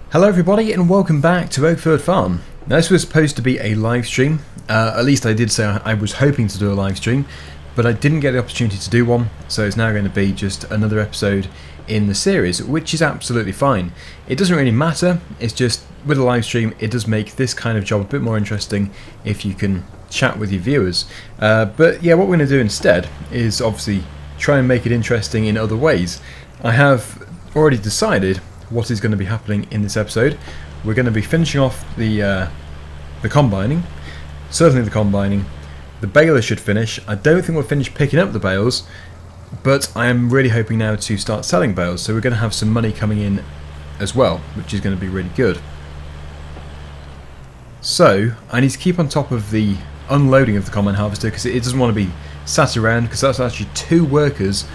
Hello everybody and welcome back to Oakfield Farm. Now this was supposed to be a live stream, at least I did say I was hoping to do a live stream, but I didn't get the opportunity to do one, so it's now going to be just another episode in the series, which is absolutely fine. It doesn't really matter, it's just with a live stream it does make this kind of job a bit more interesting if you can chat with your viewers. But yeah, what we're going to do instead is obviously try and make it interesting in other ways. I have already decided what is going to be happening in this episode. We're going to be finishing off the combining, certainly the combining. The baler should finish. I don't think we'll finish picking up the bales, but I am really hoping now to start selling bales, so we're going to have some money coming in as well, which is going to be really good. So I need to keep on top of the unloading of the combine harvester because it doesn't want to be sat around, because that's actually 2 workers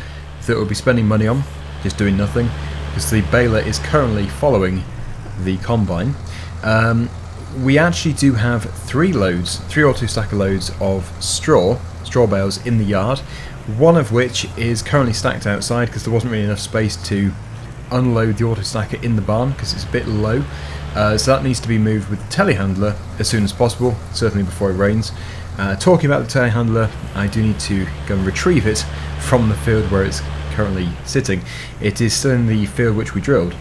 that will be spending money on just doing nothing, because the baler is currently following the combine. We actually do have 3 auto stacker loads of straw bales in the yard, one of which is currently stacked outside because there wasn't really enough space to unload the auto stacker in the barn because it's a bit low. So that needs to be moved with the telehandler as soon as possible, certainly before it rains. Talking about the telehandler, I do need to go and retrieve it from the field where it's currently sitting. It is still in the field which we drilled,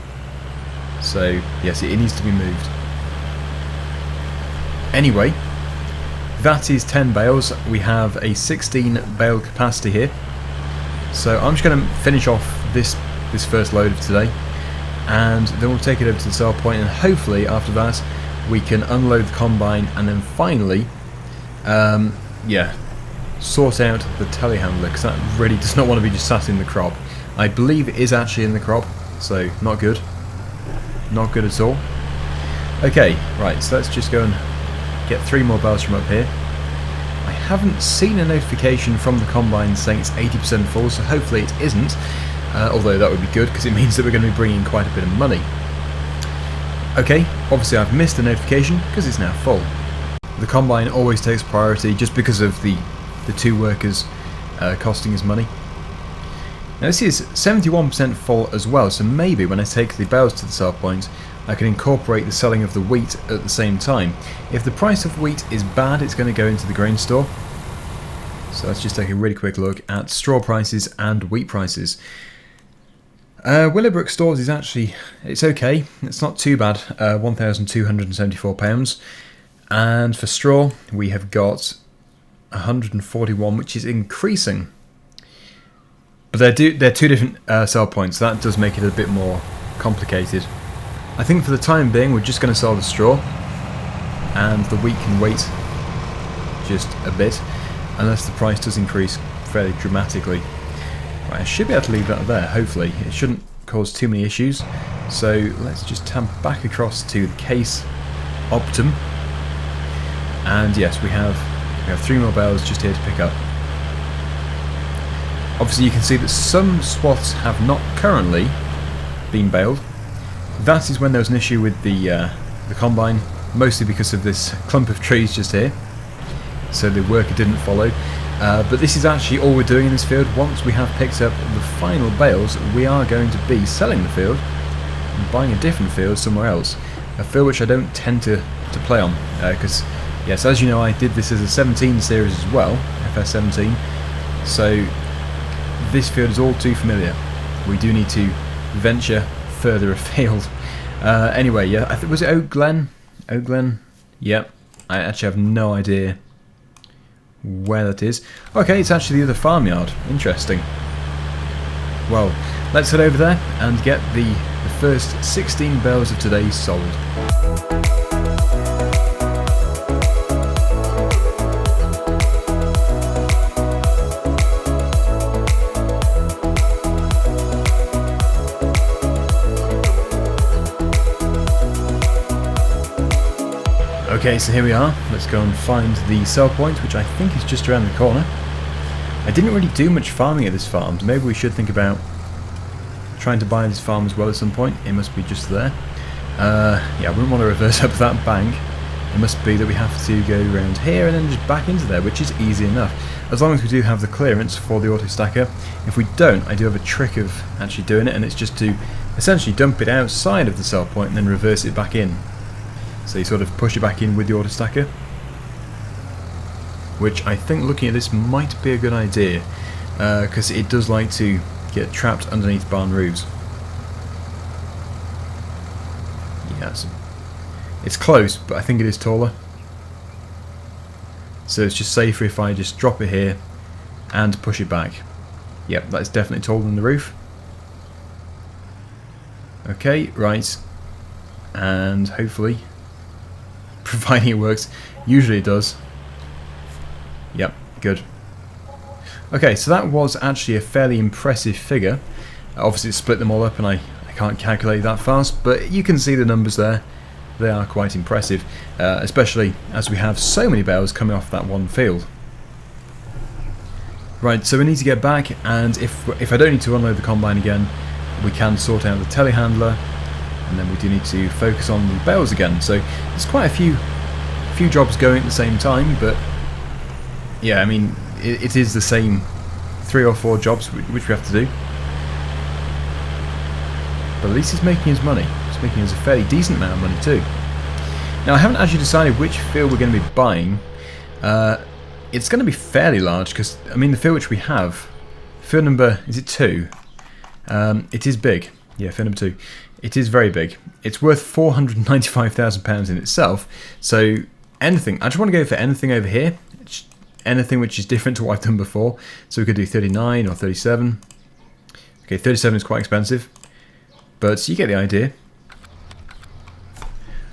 so yes, it needs to be moved. Anyway, that is 10 bales. We have a 16 bale capacity here, so I'm just going to finish off this first load of today, and then we'll take it over to the sell point, and hopefully after that we can unload the combine and then finally sort out the telehandler, because that really does not want to be just sat in the crop. I believe it is actually in the crop, so not good. Not good at all. Okay, right, so let's just go and get 3 more bales from up here. I haven't seen a notification from the combine saying it's 80% full, so hopefully it isn't, although that would be good because it means that we're going to be bringing quite a bit of money. Okay, obviously I've missed the notification because it's now full. The combine always takes priority just because of the 2 workers costing us money. Now this is 71% full as well, so maybe when I take the bales to the sell point I can incorporate the selling of the wheat at the same time. If the price of wheat is bad, it's going to go into the grain store. So let's just take a really quick look at straw prices and wheat prices. Willowbrook stores is actually, it's okay, it's not too bad, £1,274. And for straw we have got 141, which is increasing. But they're 2 different sell points, so that does make it a bit more complicated. I think for the time being we're just going to sell the straw, and the wheat can wait just a bit, unless the price does increase fairly dramatically. Right, I should be able to leave that there, hopefully. It shouldn't cause too many issues. So let's just tamp back across to the case Optum. And yes, we have 3 more bales just here to pick up. Obviously you can see that some swaths have not currently been baled. That is when there was an issue with the combine, mostly because of this clump of trees just here, so the worker didn't follow. But this is actually all we're doing in this field. Once we have picked up the final bales, we are going to be selling the field and buying a different field somewhere else. A field which I don't tend to play on, because yes, as you know, I did this as a 17 series as well, FS17, so this field is all too familiar. We do need to venture further afield. Anyway, yeah, was it Oak Glen? Oak Glen? Yep. I actually have no idea where that is. Okay, it's actually the other farmyard. Interesting. Well, let's head over there and get the first 16 bales of today sold. Okay, so here we are. Let's go and find the sell point, which I think is just around the corner. I didn't really do much farming at this farm, so maybe we should think about trying to buy this farm as well at some point. It must be just there. Yeah, I wouldn't want to reverse up that bank. It must be that we have to go around here and then just back into there, which is easy enough, as long as we do have the clearance for the auto stacker. If we don't, I do have a trick of actually doing it, and it's just to essentially dump it outside of the sell point and then reverse it back in. So you sort of push it back in with the auto stacker, which I think, looking at this, might be a good idea, because it does like to get trapped underneath barn roofs. Yeah, it's close, but I think it is taller. So it's just safer if I just drop it here and push it back. Yep, that's definitely taller than the roof. Okay, right. And hopefully, providing it works, usually it does. Yep, good. Okay, so that was actually a fairly impressive figure. Obviously it split them all up and I can't calculate that fast, but you can see the numbers there. They are quite impressive, especially as we have so many bales coming off that one field. Right, so we need to get back, and if I don't need to unload the combine again, we can sort out the telehandler, and then we do need to focus on the bales again. So there's quite a few jobs going at the same time, but yeah, I mean, it is the same 3 or 4 jobs which we have to do. But at least he's making his money. He's making us a fairly decent amount of money too. Now I haven't actually decided which field we're going to be buying. It's going to be fairly large because, I mean, the field which we have, field number, is it 2? It is big. Yeah, field number 2. It is very big. It's worth £495,000 in itself. So anything, I just want to go for anything over here. Anything which is different to what I've done before. So we could do 39 or 37. Okay, 37 is quite expensive, but you get the idea.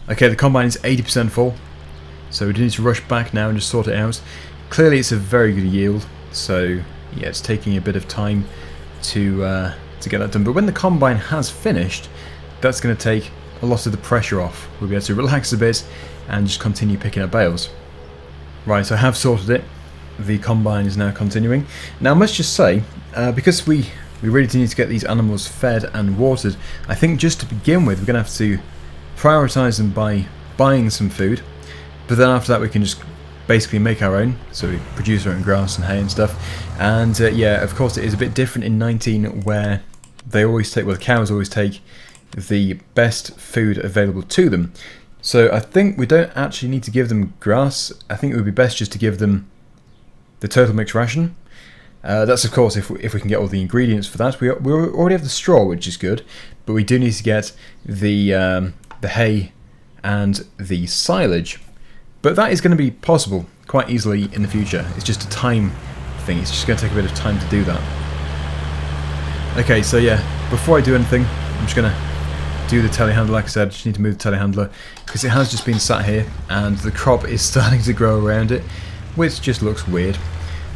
Okay, the combine is 80% full, so we do need to rush back now and just sort it out. Clearly it's a very good yield, so yeah, it's taking a bit of time to get that done. But when the combine has finished, that's going to take a lot of the pressure off. We'll be able to relax a bit and just continue picking up bales. Right, so I have sorted it. The combine is now continuing. Now I must just say, because we really do need to get these animals fed and watered, I think just to begin with we're going to have to prioritise them by buying some food, but then after that we can just basically make our own, so we produce our own grass and hay and stuff. And yeah, of course it is a bit different in 19 where they always take, well, the cows always take the best food available to them. So I think we don't actually need to give them grass. I think it would be best just to give them the total mixed ration. That's of course if we can get all the ingredients for that. We already have the straw, which is good, but we do need to get the hay and the silage. But that is going to be possible quite easily in the future. It's just a time thing. It's just going to take a bit of time to do that. Okay, so yeah, before I do anything, I'm just going to do the telehandler. Like I said, just need to move the telehandler because it has just been sat here and the crop is starting to grow around it, which just looks weird.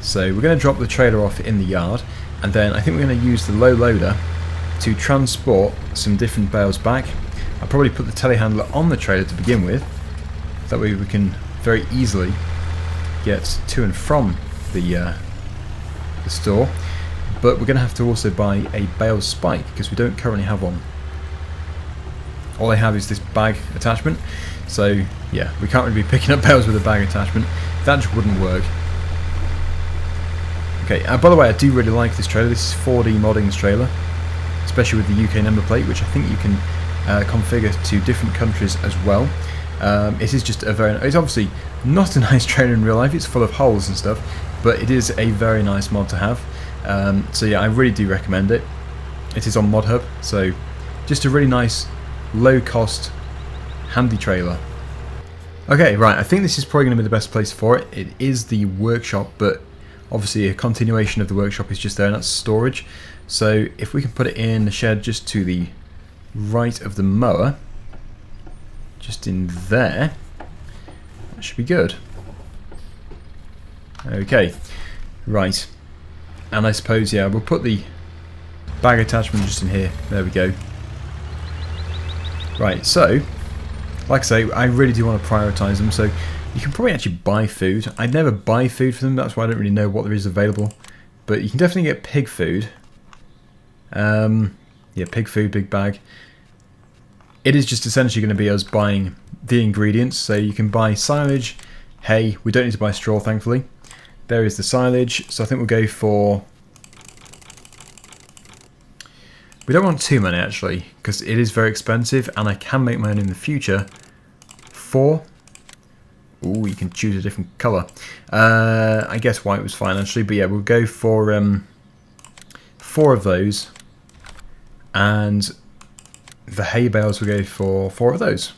So we're going to drop the trailer off in the yard, and then I think we're going to use the low loader to transport some different bales back. I'll probably put the telehandler on the trailer to begin with. That way we can very easily get to and from the store. But we're going to have to also buy a bale spike because we don't currently have one. All I have is this bag attachment. So yeah, we can't really be picking up bales with a bag attachment. That just wouldn't work. Okay, by the way, I do really like this trailer. This is 4D Modding's trailer, especially with the UK number plate, which I think you can configure to different countries as well. It is just a very, it's obviously not a nice trailer in real life, it's full of holes and stuff, but it is a very nice mod to have. So yeah, I really do recommend it. It is on ModHub, so just a really nice, low cost, handy trailer. Okay, right, I think this is probably going to be the best place for it. It is the workshop, but obviously a continuation of the workshop is just there, and that's storage. So if we can put it in the shed just to the right of the mower, just in there, that should be good. Okay, right, and I suppose, yeah, we'll put the bag attachment just in here. There we go. Right, so like I say, I really do want to prioritise them, so you can probably actually buy food. I'd never buy food for them, that's why I don't really know what there is available, but you can definitely get pig food. Yeah, pig food, big bag. It is just essentially going to be us buying the ingredients, so you can buy silage, hay. We don't need to buy straw, thankfully. There is the silage, so I think we'll go for We don't want too many actually, because it is very expensive, and I can make my own in the future. 4. Ooh, you can choose a different colour. I guess white was fine actually, but yeah, we'll go for 4 of those, and the hay bales will go for 4 of those.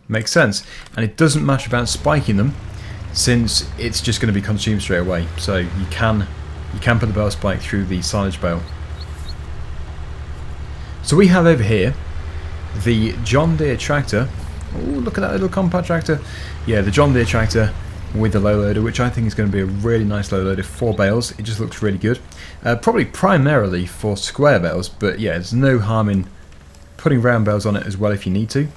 Makes sense, and it doesn't matter about spiking them, since it's just going to be consumed straight away. So you can put the bale spike through the silage bale. So we have over here the John Deere tractor. Oh, look at that little compact tractor. Yeah, the John Deere tractor with the low loader, which I think is going to be a really nice low loader. 4 bales. It just looks really good. Probably primarily for square bales, but yeah, there's no harm in putting round bales on it as well if you need to.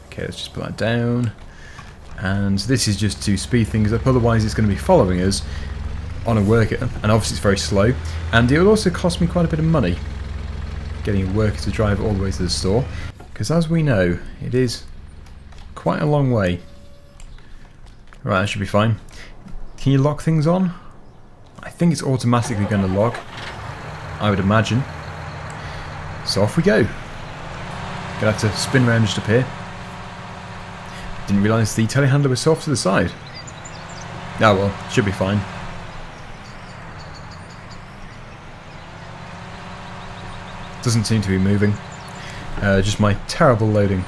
Okay, let's just put that down. And this is just to speed things up, otherwise it's going to be following us on a worker, and obviously it's very slow. And it will also cost me quite a bit of money getting a worker to drive all the way to the store, because as we know, it is quite a long way. Right, that should be fine. Can you lock things on? I think it's automatically going to lock, I would imagine. So off we go. Gonna have to spin around just up here. Didn't realise the telehandler was so off to the side. Oh well, should be fine. Doesn't seem to be moving. Just my terrible loading.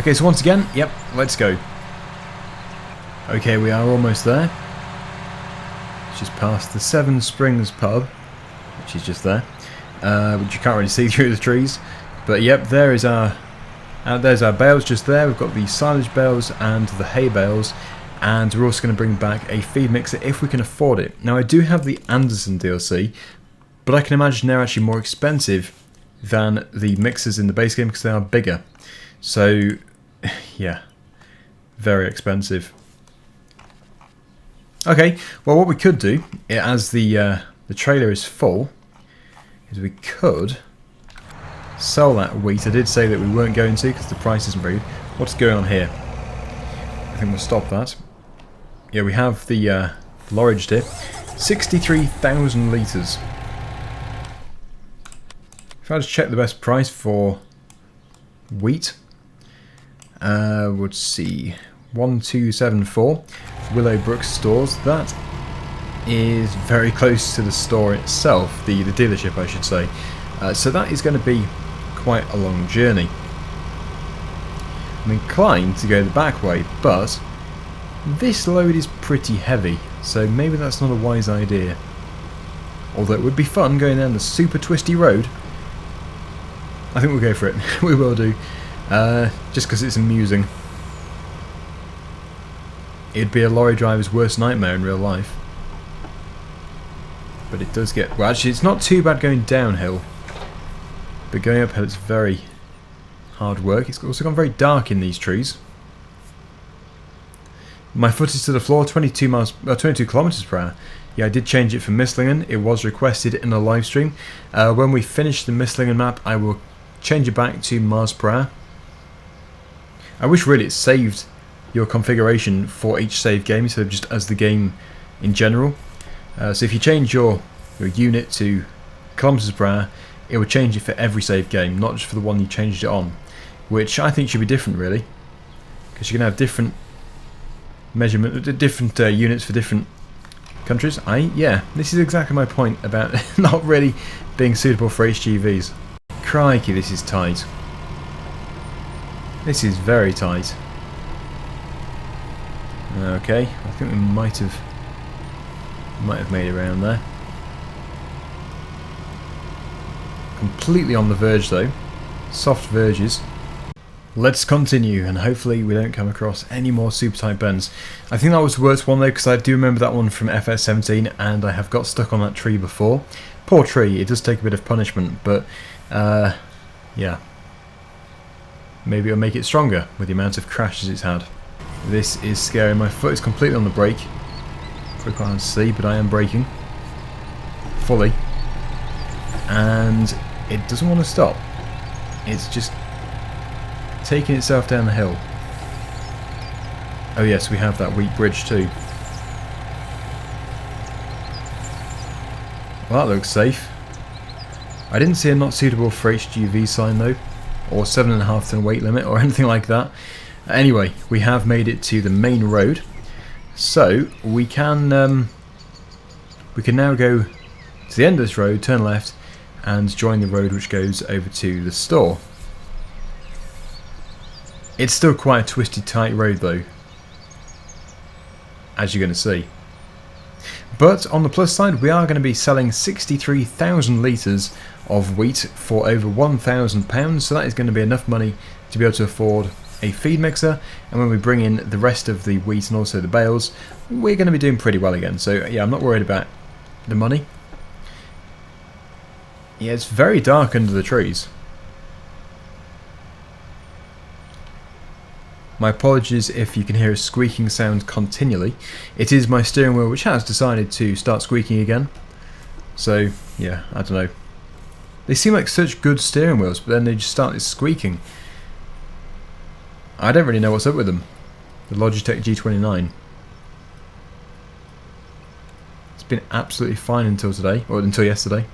Okay, so once again, yep, let's go. Okay, we are almost there. Just past the Seven Springs pub, which is just there, which you can't really see through the trees. But yep, there's our bales just there. We've got the silage bales and the hay bales, and we're also going to bring back a feed mixer if we can afford it. Now I do have the Anderson DLC, but I can imagine they're actually more expensive than the mixers in the base game because they are bigger. So yeah, very expensive. Okay, well what we could do, as the trailer is full, is we could sell that wheat. I did say that we weren't going to because the price isn't very good. What's going on here? I think we'll stop that. Yeah, we have the lorry here. 63,000 litres. If I just check the best price for wheat, let's see, 1274 Willowbrook stores. That is very close to the store itself, the dealership I should say. So that is going to be quite a long journey. I'm inclined to go the back way, but this load is pretty heavy, so maybe that's not a wise idea. Although it would be fun going down the super twisty road. I think we'll go for it. We will do. Just because it's amusing. It'd be a lorry driver's worst nightmare in real life. But it does get... Well, actually, it's not too bad going downhill. But going uphill, it's very hard work. It's also gone very dark in these trees. My foot is to the floor, 22 kilometers per hour. Yeah, I did change it for Misslingen. It was requested in a live stream. When we finish the Misslingen map, I will change it back to miles per hour. I wish really it saved your configuration for each save game instead of just as the game in general. So if you change your unit to kilometers per hour, it would change it for every save game, not just for the one you changed it on, which I think should be different really, because you can have different measurement, different units for different countries. Yeah, this is exactly my point about not really being suitable for HGVs. Crikey, this is tight. This is very tight. Okay, I think we might have made it around there. Completely on the verge though. Soft verges. Let's continue, and hopefully we don't come across any more super tight bends. I think that was the worst one though, because I do remember that one from FS17, and I have got stuck on that tree before. Poor tree, it does take a bit of punishment, but yeah. Maybe it'll make it stronger with the amount of crashes it's had. This is scary. My foot is completely on the brake. Pretty quite hard to see, but I am braking fully, and it doesn't want to stop. It's just taking itself down the hill. Oh yes, we have that weak bridge too. Well, that looks safe. I didn't see a not suitable for HGV sign though, or 7.5 ton weight limit or anything like that. Anyway, we have made it to the main road, so we can now go to the end of this road, turn left, and join the road which goes over to the store. It's still quite a twisty, tight road though, as you're going to see. But on the plus side, we are going to be selling 63,000 litres of wheat for over £1,000, so that is going to be enough money to be able to afford a feed mixer, and when we bring in the rest of the wheat and also the bales, we're going to be doing pretty well again. So yeah, I'm not worried about the money. Yeah, it's very dark under the trees. My apologies if you can hear a squeaking sound continually. It is my steering wheel which has decided to start squeaking again. So yeah, I don't know. They seem like such good steering wheels, but then they just start squeaking. I don't really know what's up with them. The Logitech G29. It's been absolutely fine until today, or until yesterday.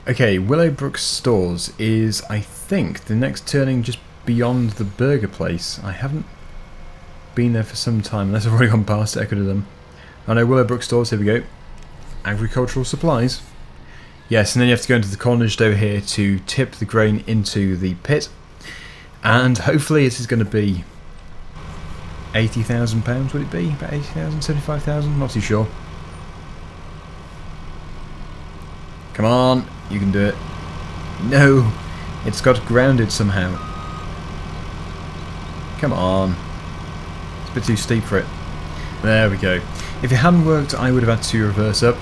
Okay, Willowbrook Stores is, I think, the next turning just beyond the burger place. I haven't been there for some time, unless I've already gone past it. I could have done. I know Willowbrook Stores, here we go. Agricultural supplies. Yes, and then you have to go into the corner just over here to tip the grain into the pit. And hopefully it is going to be £80,000, would it be? About 80,000, 75,000? Not too sure. Come on, you can do it. No, it's got grounded somehow. Come on. It's a bit too steep for it. There we go. If it hadn't worked, I would have had to reverse up.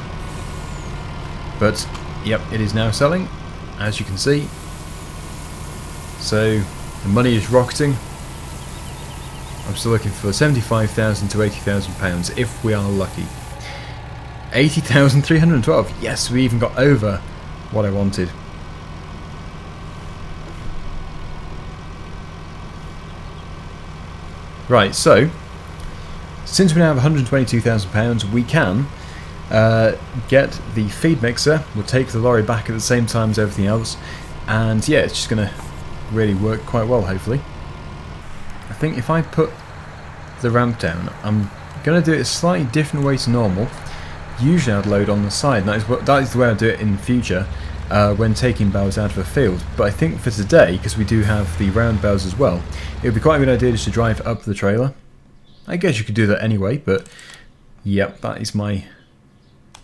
But, yep, it is now selling, as you can see. So, the money is rocketing. I'm still looking for 75,000 to 80,000 pounds if we are lucky. 80,312. Yes, we even got over what I wanted. Right, so since we now have 122,000 pounds, we can get the feed mixer. We'll take the lorry back at the same time as everything else, and yeah, it's just going to really work quite well, hopefully. I think if I put the ramp down, I'm going to do it a slightly different way to normal. Usually I'd load on the side, and that is the way I do it in the future when taking bales out of a field. But I think for today, because we do have the round bales as well, it would be quite a good idea just to drive up the trailer. I guess you could do that anyway, but yep, that is my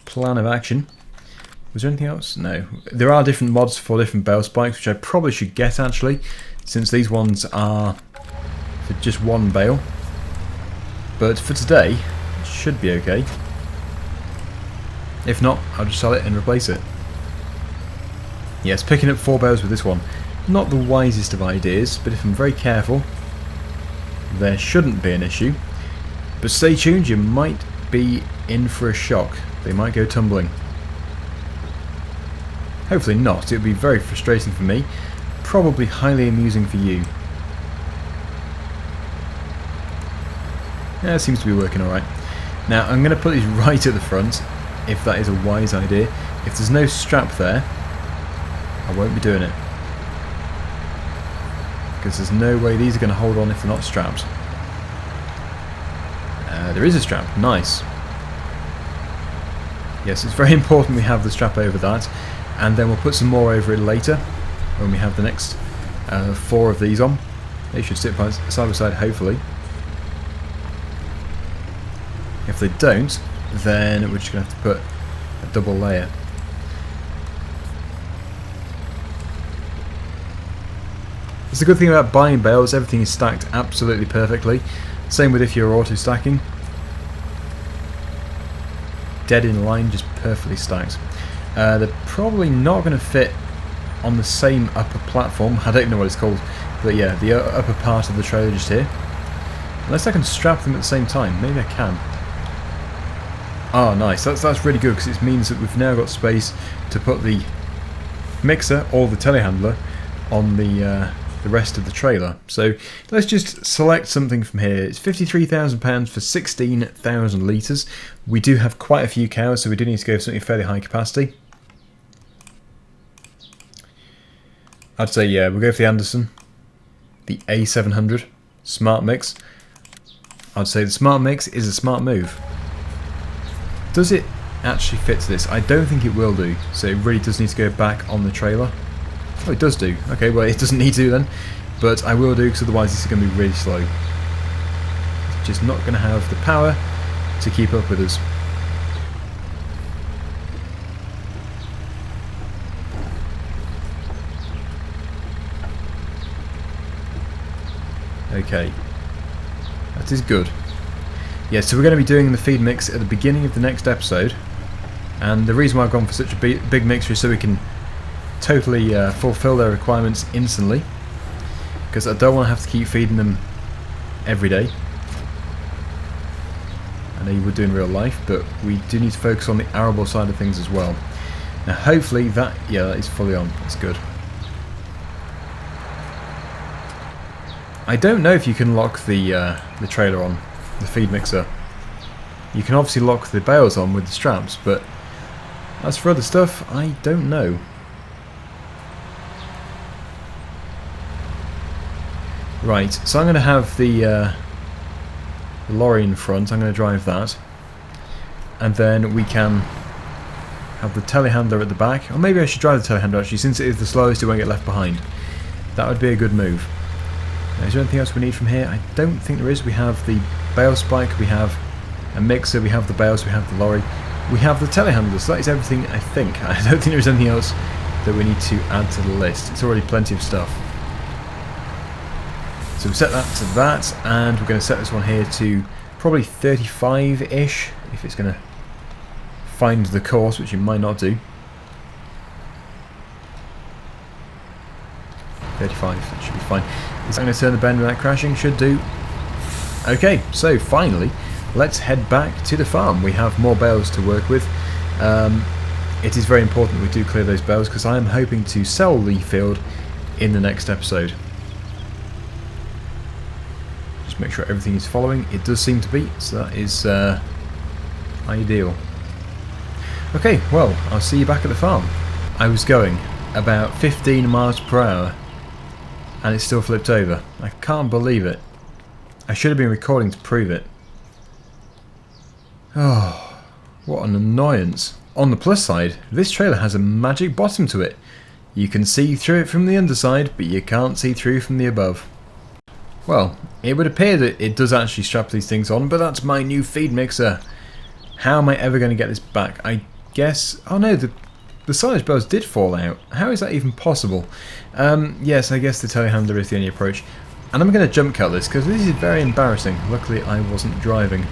plan of action. Was there anything else? No. There are different mods for different bale spikes, which I probably should get actually, since these ones are for just one bale. But for today, it should be okay. If not, I'll just sell it and replace it. Yes, picking up 4 bales with this one, not the wisest of ideas, but if I'm very careful, there shouldn't be an issue. But stay tuned, you might be in for a shock. They might go tumbling. Hopefully not. It would be very frustrating for me, probably highly amusing for you. Yeah, it seems to be working alright. Now, I'm going to put these right at the front, if that is a wise idea. If there's no strap there, I won't be doing it. Because there's no way these are going to hold on if they're not strapped. There is a strap. Nice. Yes, it's very important we have the strap over that. And then we'll put some more over it later, when we have the next 4 of these on. They should sit side by side, hopefully. If they don't, then we're just going to have to put a double layer. It's the good thing about buying bales, everything is stacked absolutely perfectly. Same with if you're auto stacking. Dead in line, just perfectly stacked. They're probably not going to fit on the same upper platform. I don't know what it's called, but yeah, the upper part of the trailer just here. Unless I can strap them at the same time, maybe I can. Oh, nice. That's really good, because it means that we've now got space to put the mixer or the telehandler on the rest of the trailer. So let's just select something from here. It's £53,000 for 16,000 litres. We do have quite a few cows, so we do need to go for something fairly high capacity. I'd say, yeah, we'll go for the Anderson. The A700 Smart Mix. I'd say the Smart Mix is a smart move. Does it actually fit to this? I don't think it will do, so it really does need to go back on the trailer. Oh, it does do. Okay, well, it doesn't need to then, but I will do, because otherwise this is going to be really slow. It's just not going to have the power to keep up with us. Okay, that is good. Yeah, so we're going to be doing the feed mix at the beginning of the next episode, and the reason why I've gone for such a big mixture is so we can totally fulfill their requirements instantly, because I don't want to have to keep feeding them every day. I know you would do in real life, but we do need to focus on the arable side of things as well. Now hopefully that is fully on. That's good. I don't know if you can lock the trailer on, the feed mixer. You can obviously lock the bales on with the straps, but as for other stuff, I don't know. Right, so I'm going to have the lorry in front. I'm going to drive that, and then we can have the telehandler at the back. Or maybe I should drive the telehandler actually, since it is the slowest, it won't get left behind. That would be a good move. Now, is there anything else we need from here? I don't think there is. We have the bale spike, we have a mixer, we have the bales, we have the lorry, we have the telehandler. So that is everything, I think. I don't think there's anything else that we need to add to the list. It's already plenty of stuff. So we've set that to that, and we're going to set this one here to probably 35-ish, if it's going to find the course, which it might not do. 35, that should be fine. Is that going to turn the bend without crashing? Should do. Okay, so finally, let's head back to the farm. We have more bales to work with. It is very important we do clear those bales, because I am hoping to sell the field in the next episode. Just make sure everything is following. It does seem to be, so that is ideal. Okay, well, I'll see you back at the farm. I was going about 15 miles per hour, and it still flipped over. I can't believe it. I should have been recording to prove it. Oh, what an annoyance. On the plus side, this trailer has a magic bottom to it. You can see through it from the underside, but you can't see through from the above. Well, it would appear that it does actually strap these things on, but that's my new feed mixer. How am I ever going to get this back? I guess... Oh no, the silage bales did fall out. How is that even possible? Yes, I guess the telehandler is the only approach. And I'm going to jump cut this, because this is very embarrassing. Luckily I wasn't driving.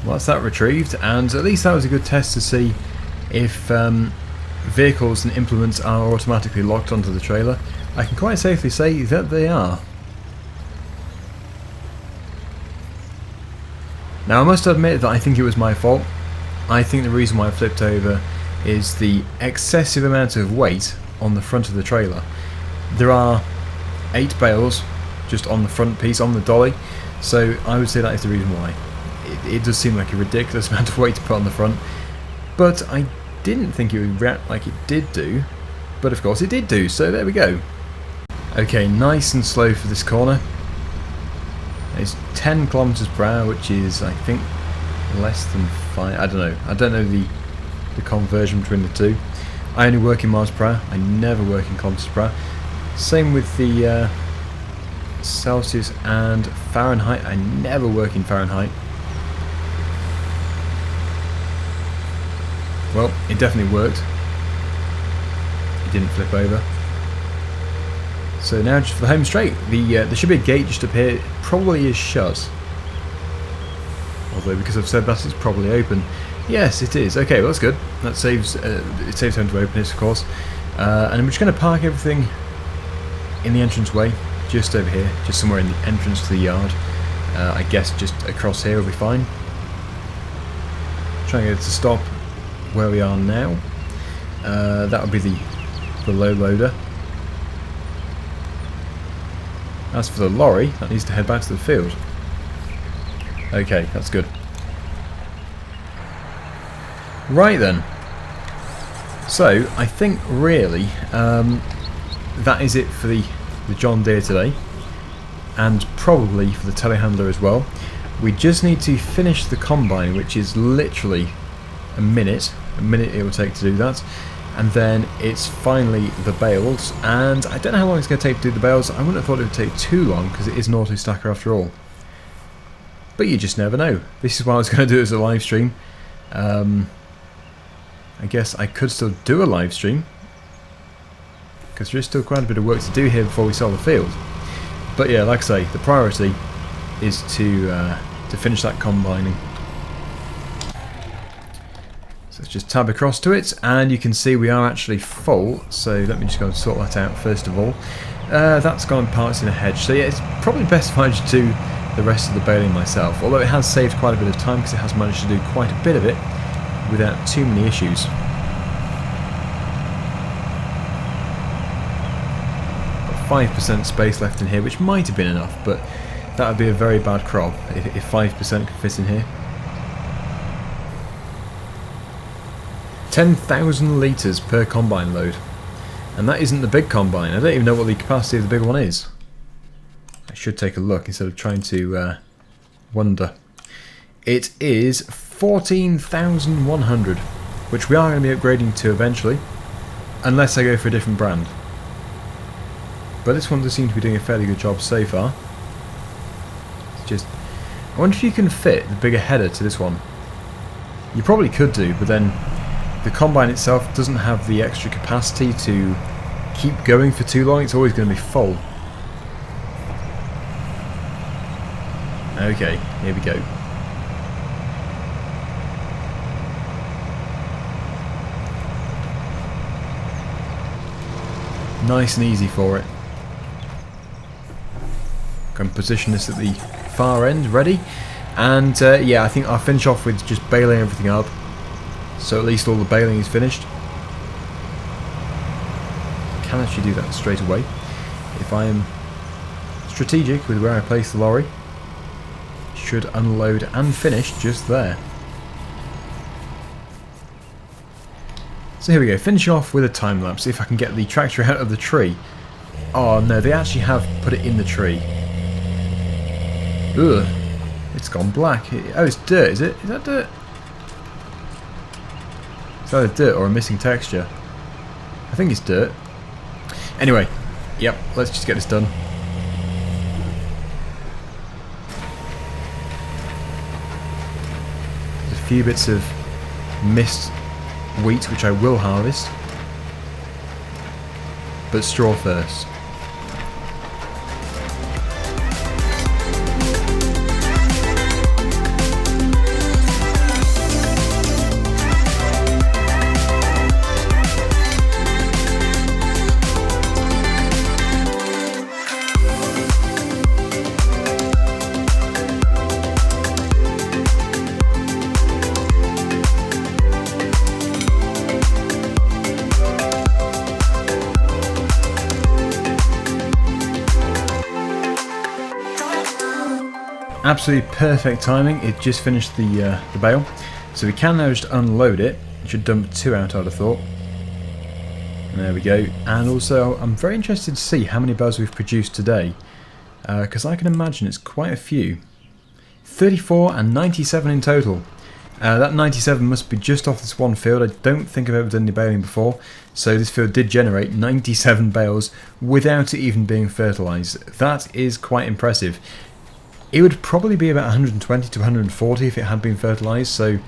Well, that's that retrieved, and at least that was a good test to see if vehicles and implements are automatically locked onto the trailer. I can quite safely say that they are. Now I must admit that I think it was my fault. I think the reason why I flipped over is the excessive amount of weight on the front of the trailer. There are 8 bales just on the front piece, on the dolly, so I would say that is the reason why. It does seem like a ridiculous amount of weight to put on the front, but I didn't think it would react like it did do, but of course it did do, so there we go. Okay, nice and slow for this corner. It's 10 kilometers per hour, which is, I think, less than 5. I don't know. I don't know the conversion between the two. I only work in miles per hour. I never work in kilometers per hour. Same with the Celsius and Fahrenheit. I never work in Fahrenheit. Well, it definitely worked. It didn't flip over. So now just for the home straight. There should be a gate just up here. It probably is shut. Although because I've said that, it's probably open. Yes, it is. Okay, well that's good. That saves it saves time to open it, of course. And I'm just going to park everything in the entranceway, just over here, just somewhere in the entrance to the yard. I guess just across here will be fine. Trying to get it to stop where we are now. That would be the low loader. As for the lorry, that needs to head back to the field. Okay, that's good. Right then. So I think really that is it for the John Deere today, and probably for the telehandler as well. We just need to finish the combine, which is literally a minute it will take to do that, and then it's finally the bales, and I don't know how long it's going to take to do the bales. I wouldn't have thought it would take too long because it is an auto stacker after all, but you just never know. This is why I was going to do it as a live stream. I guess I could still do a live stream because there is still quite a bit of work to do here before we sell the field. But yeah, like I say, the priority is to finish that combining. So let's just tab across to it, and you can see we are actually full. So let me just go and sort that out first of all. That's gone parts in a hedge. So yeah, it's probably best if I just do the rest of the baling myself. Although it has saved quite a bit of time because it has managed to do quite a bit of it without too many issues. Got 5% space left in here, which might have been enough, but that would be a very bad crop if 5% could fit in here. 10,000 litres per combine load, and that isn't the big combine. I don't even know what the capacity of the big one is. I should take a look instead of trying to wonder. It is 14,100, which we are going to be upgrading to eventually, unless I go for a different brand. But this one does seem to be doing a fairly good job so far. It's just, I wonder if you can fit the bigger header to this one. You probably could do, but then the combine itself doesn't have the extra capacity to keep going for too long. It's always going to be full. Okay, here we go. Nice and easy for it. Can position this at the far end, ready. And yeah, I think I'll finish off with just baling everything up. So at least all the baling is finished. I can actually do that straight away if I am strategic with where I place the lorry. Should unload and finish just there. So here we go, finish off with a time lapse. If I can get the tractor out of the tree. Oh no, they actually have put it in the tree. Ugh, it's gone black. Oh, it's dirt, is it? Is that dirt? It's either dirt or a missing texture. I think it's dirt. Anyway, yep, let's just get this done. There's a few bits of missed wheat which I will harvest, but straw first. Absolutely perfect timing. It just finished the bale, so we can now just unload it. It should dump 2 out, I'd have thought. And there we go. And also, I'm very interested to see how many bales we've produced today, because I can imagine it's quite a few. 34 and 97 in total. That 97 must be just off this one field. I don't think I've ever done any baling before, so this field did generate 97 bales without it even being fertilised. That is quite impressive. It would probably be about 120 to 140 if it had been fertilised, so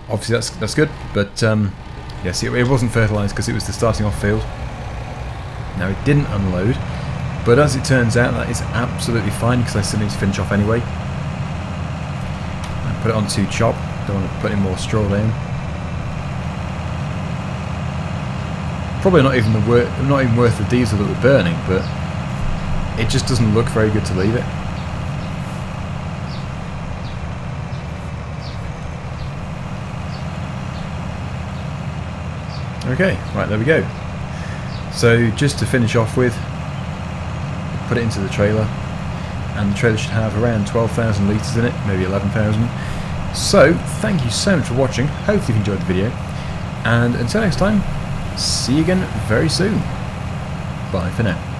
obviously that's good, but yes, it wasn't fertilised because it was the starting off field. Now it didn't unload, but as it turns out that is absolutely fine because I still need to finish off anyway. I put it onto chop, don't want to put any more straw down. Probably not even worth the diesel that we're burning, but it just doesn't look very good to leave it. Okay, right, there we go. So just to finish off with, put it into the trailer, and the trailer should have around 12,000 litres in it, maybe 11,000. So, thank you so much for watching. Hopefully you've enjoyed the video. And until next time, see you again very soon. Bye for now.